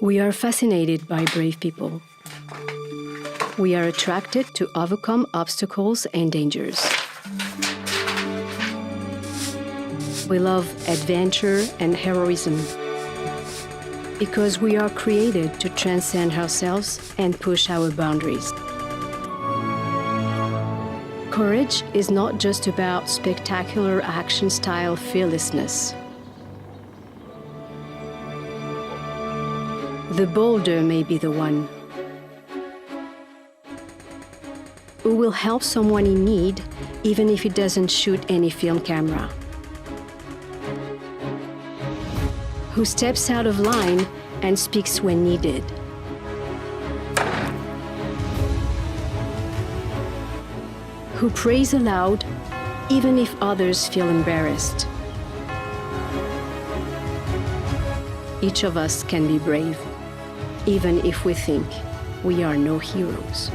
We are fascinated by brave people. We are attracted to overcome obstacles and dangers. We love adventure and heroism because we are created to transcend ourselves and push our boundaries. Courage is not just about spectacular action-style fearlessness. The bolder may be the one who will help someone in need, even if it doesn't shoot any film camera. Who steps out of line and speaks when needed. Who prays aloud, even if others feel embarrassed. Each of us can be brave, even if we think we are no heroes.